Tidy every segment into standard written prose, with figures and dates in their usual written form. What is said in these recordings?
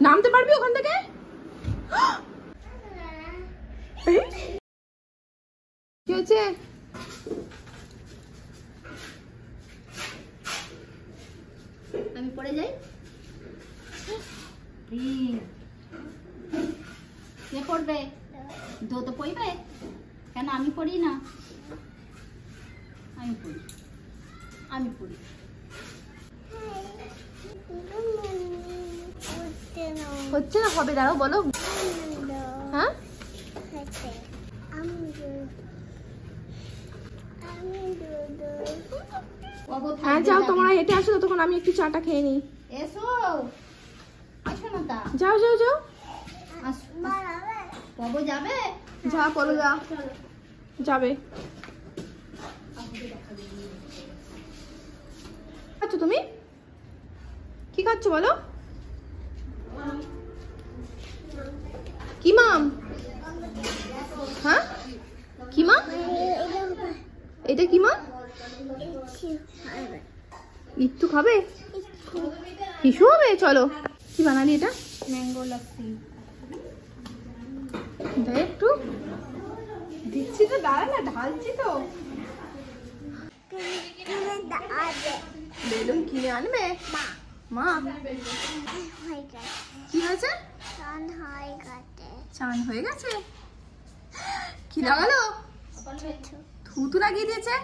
নামতে পারবি ওখান থেকে? কি হয়েছে? আমি পড়ে যাই। কে পড়বে? দো তো পড়বে কেন? আমি পড়ি না? আমি পড়ি, আমি পড়ি। হচ্ছে না, হবে, দাঁড়াও বলো। হ্যাঁ হ্যাঁ যাও, তোমরা হেঁটে আসো, ততক্ষণ আমি একটু চাটা খেয়ে নিই। এসো, আসো না তা। যাও যাও যাও। বাবু যাবে? যা বলো, যা যাবে। খাচ্ছ তুমি? কি খাচ্ছ বলো? কি মাম? হ্যাঁ কি মাম? এটা কি মাম? একটু খাবে? হিসু হবে? চলো। কি বানালি এটা? ম্যাঙ্গো লস্যি। দেখ একটু দিচ্ছি তো, দাঁড়া না, ঢালছি তো। বেলুন কিনে আনবে মা? কি হয়েছে? চান হয়ে গেছে? কি লাগালো? থুতু লাগিয়ে দিয়েছে।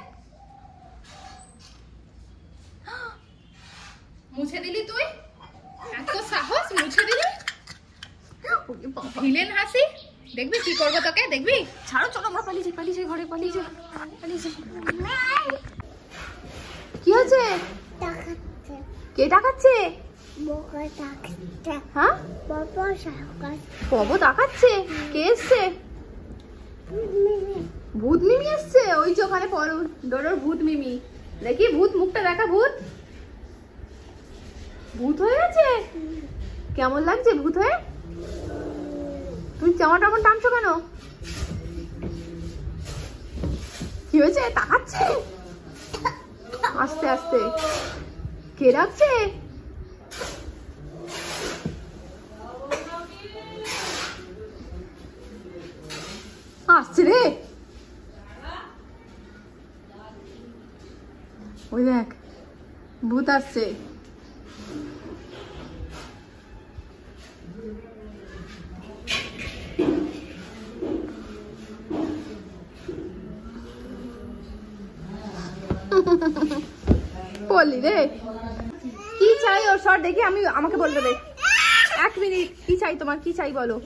মুছে দিলি তুই? এত সাহস, মুছে দিলি? ভিলেন হাসি। দেখবি কি করবো তোকে, দেখবি। ছাড়ো, চলো আমরা পালিয়ে যাই, পালিয়ে যাই, ঘরে পালিয়ে যাই, পালিয়ে যাই। কি হয়েছে? কে ডাকাচ্ছে? হ্যাঁ বাবু ডাকাচ্ছে। কে এসছে? ভূত মিমি এসছে। ওই যে ওখানে ডোডোর ভূত মিমি। দেখি ভূত, মুখটা দেখা। ভূত, ভূত হয়ে গেছে। কেমন লাগছে ভূত হয়ে? তুমি কেমন কেমন টানছো কেন? কি হয়েছে? তাকাচ্ছে আস্তে আস্তে। কে ডাকছে? আসছে রে। ওই দেখ, ভূত আসছে। বললি রে কি চাই ওর? সর দেখি, আমি আমাকে বলতে দে। 1 মিনিট। কি চাই তোমার? কি চাই বলো?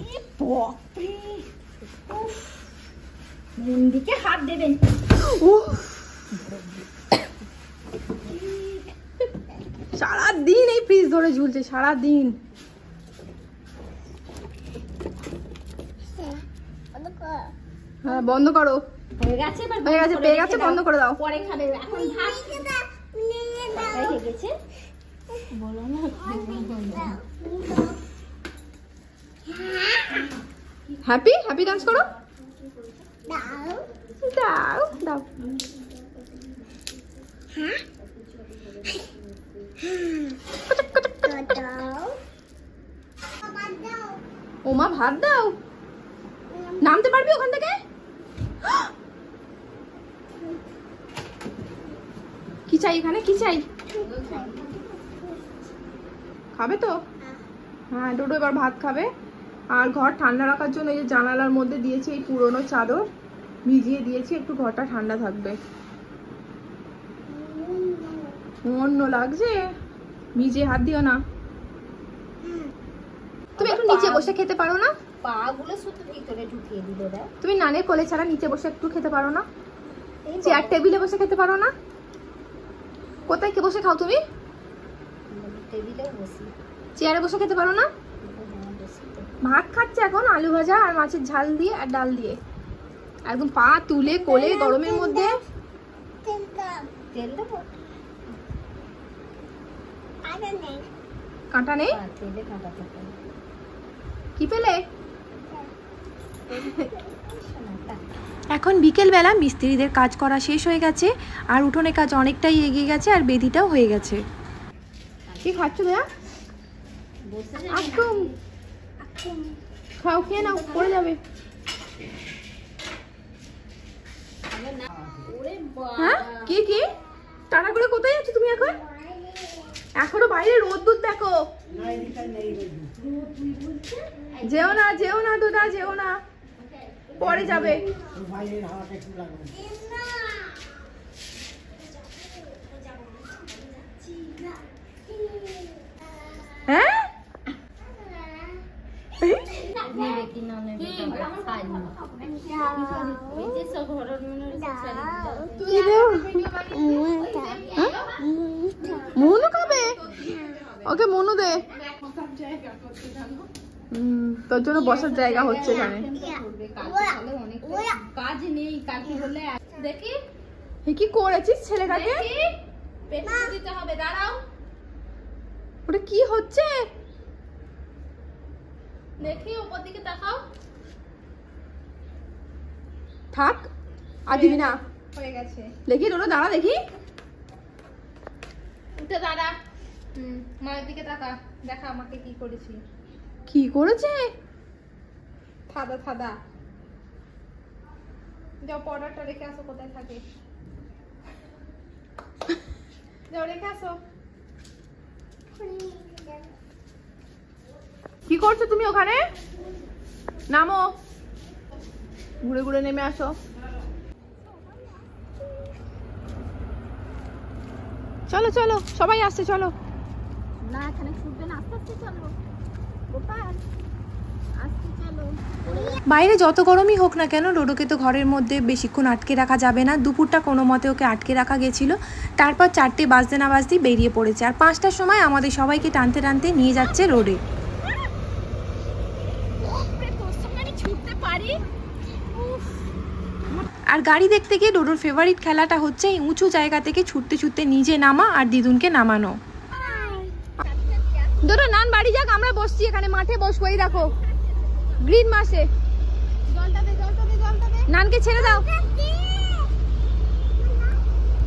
মুন্ডিকে হাত দেবেন। সারাদিন এই ফ্রিজ ধরে ঝুলছে, সারাদিন। হ্যাঁ বন্ধ করো। হয়ে গেছে, এবার হয়ে গেছে, পেয়ে গেছে, বন্ধ করে দাও। পরে খাবে। এখন ভাত হয়ে গেছে। বলো না, হ্যাপি হ্যাপি ডান্স করো। দাও দাও। ওমা ভাত দাও। নামতে পারবি ওখান থেকে? কি চাই এখানে? কি চাই? খাবে তো? হ্যাঁ ডোডো এবার ভাত খাবে। আর ঘর ঠান্ডা রাখার জন্য এই যে জানালার মধ্যে দিয়েছি এই পুরনো চাদর, ভিজিয়ে দিয়েছি, একটু ঘরটা ঠান্ডা থাকবে। অন্য লাগছে, ভিজিয়ে হাত দিও না। তুমি একটু নিচে বসে খেতে পারো না? পাগুলো শুধু ভিতরে ঢুকিয়ে দিল রে। তুমি নানের কোলে ছাড়া নিচে বসে একটু খেতে পারো না? চেয়ার টেবিলে বসে খেতে পারো না? কোথায় কে বসে খাও তুমি? টেবিলেও বসি। চেয়ারে বসে খেতে পারো না? ভাত খাচ্ছে এখন আলু ভাজা আর মাছের ঝাল দিয়ে আর ডাল দিয়ে, একদম পা তুলে কোলে গরমের মধ্যে। তেল দেবো? কাঁটা নেই? তেলে কাঁটা থাকে। কি পেলে? এখন বিকেলবেলা মিস্ত্রিদের কাজ করা শেষ হয়ে গেছে আর উঠোনের কাজ অনেকটাই এগিয়ে গেছে আর বেদিটাও হয়ে গেছে। কি খাচ্ছ দেয়া? আকুম খাও, খেয়ে নাও, পড়ে যাবে। হ্যাঁ কি কি তাড়া করে কোথায় যাচ্ছ তুমি এখন? এখনো বাইরে রোদ্দুর দেখো। যেও না, যেও না দুদা, যেও না, পরে যাবে। হ্যাঁ মনু খাবে, ওকে মনু দে। তোর জন্য বসার জায়গা হচ্ছে এখানে। কাজ নেই, কাকে বলে দেখি কি করেছিস ছেলেটাকে? পেটে দিতে হবে, দাঁড়াও। ওটা কি হচ্ছে দেখি উপর দিকে তাকাও। থাক আর দিবি না, হয়ে গেছে। দেখি ডোডো দাঁড়া, দেখি উঠে দাঁড়া। মায়ের দিকে তাকা, দেখা আমাকে কি করেছি। কি করেছে? থাদা থাদা। যাও পাউডারটা রেখে আসো, কোথায় থাকে যাও রেখে আসো। কি করছো তুমি ওখানে? নামো, ঘুরে ঘুরে নেমে আসো। চলো চলো, সবাই আসছে, চলো। না এখানে ছুটবে না, আস্তে আস্তে চলো গোপাল, আস্তে চলো। বাইরে যত গরমই হোক না কেন, ডোডোকে তো ঘরের মধ্যে বেশিক্ষণ আটকে রাখা যাবে না। দুপুরটা কোনো মতে ওকে আটকে রাখা গেছিলো। তারপর 4টে বাজতে না বাজতেই বেরিয়ে পড়েছে, আর 5টার সময় আমাদের সবাইকে টানতে টানতে নিয়ে যাচ্ছে রোডে। আর গাড়ি দেখতে গিয়ে ডোডোর ফেভারিট খেলাটা হচ্ছে এই উঁচু জায়গা থেকে ছুটতে ছুটতে নিজে নামা আর দিদুনকে নামানো। ডোডো নান বাড়ি যাক, আমরা বসছি এখানে মাঠে বসবো। এই দেখো গ্রিন মাসে। জলটা দে, জলটা দে, জলটা দে। নানকে ছেড়ে দাও।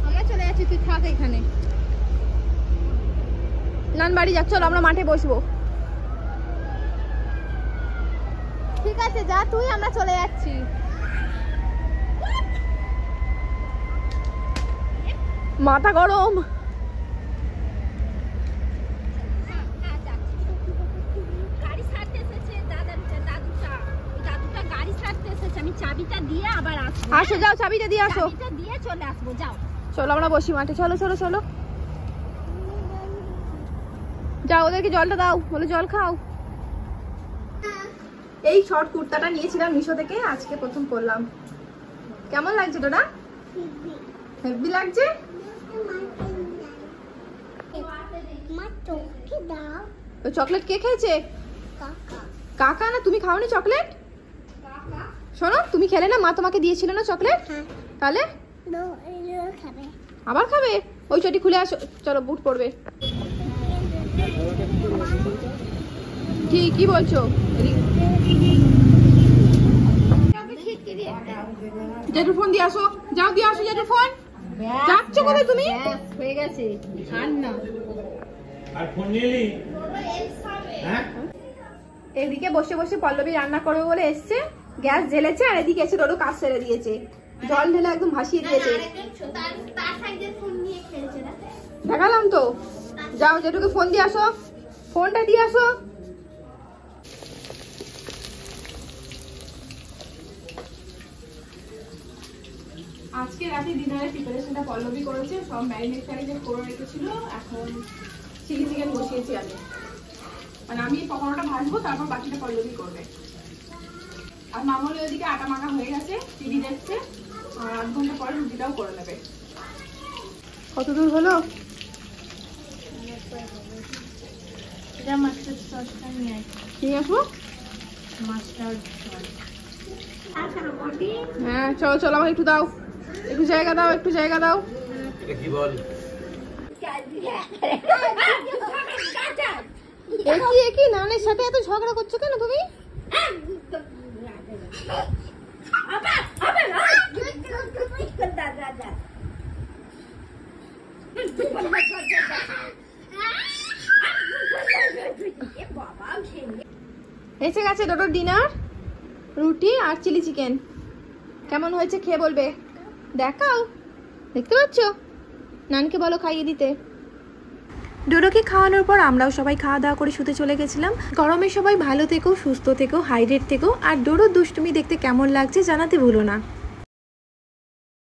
আমরা চলে যাচ্ছি, তুই থাক এখানে। নান বাড়ি যাক, চলো আমরা মাঠে বসবো। ঠিক আছে যা তুই, আমরা চলে যাচ্ছি। মাথা গরম। গাড়ি ছাড়তে এসেছে দাদুটা গাড়ি ছাড়তে এসেছে। আমি চাবিটা দিয়ে আবার আসবো। আসো, যাও চাবিটা দিয়ে আসো। চাবিটা দিয়ে চলে আসবো, যাও। চলো আমরা বসি মাঠে, চলো চলো চলো। যাও, ওদেরকে জলটা দাও, বলে জল খাও। এই শর্ট কুর্তাটা নিয়েছিলাম মিশো থেকে, আজকে প্রথম পরলাম। কেমন লাগছে তোরা? হেভি লাগছে। তো চকলেট কে খেয়েছে? কাকা না, তুমি খাওনি চকলেট? শোনো, তুমি খেলে না, মা তোমাকে দিয়েছিল না চকলেট? তাহলে আবার খাবে? ওই চটি খুলে আসো, চলো বুট পরবে। কি কি বলছো? জেঠুর ফোন দিয়ে আসো, যাও দিয়ে আসো জেঠুর ফোন। যাচ্ছ কোথায় তুমি? হয়ে গেছে, আর না। আর ফোন নিলি? হ্যাঁ? এদিকে বসে বসে পল্লবী রান্না করবে বলে এসছে, গ্যাস জ্বেলেছে, আর এদিকে এসে ডোডো কাজ সেরে দিয়েছে, জল ঢেলে একদম ভাসিয়ে দিয়েছে। দেখালাম তো। যাও জেঠুকে ফোন দিয়ে আসো, ফোনটা দিয়ে আসো। আজকে রাতে ডিনারের প্রিপারেশনটা পল্লবী করেছে, সব ম্যারিনেট ফ্যারিনেট করে রেখেছিল। এখন চিলি চিকেন বসিয়েছি আমি, মানে আমি পকোড়াটা ভাজবো, তারপর বাকিটা পল্লবী করবে। আর মামনি ওইদিকে আটা মাখা হয়ে গেছে, টিভি দেখছে, আর 8 ঘন্টা পরে রুটিটাও করে নেবে। কত দূর হলো? নিয়ে আসবো। হ্যাঁ চলো চলো, আমার একটু দাও, একটু জায়গা দাও, একটু জায়গা দাও। এটা কি বল? একই নানের সাথে এত ঝগড়া করছো কেন তুমি? এসে গেছে ডোডোর ডিনার, রুটি আর চিলি চিকেন। কেমন হয়েছে খেয়ে বলবে। দেখাও, দেখতে পাচ্ছ? নানকে বলো খাইয়ে দিতে। ডোডোকে খাওয়ানোর পর আমরাও সবাই খাওয়া দাওয়া করে শুতে চলে গেছিলাম। গরমে সবাই ভালো থেকো, সুস্থ থেকো, হাইড্রেট থেকো। আর ডোডোর দুষ্টুমি দেখতে কেমন লাগছে জানাতে ভুলো না।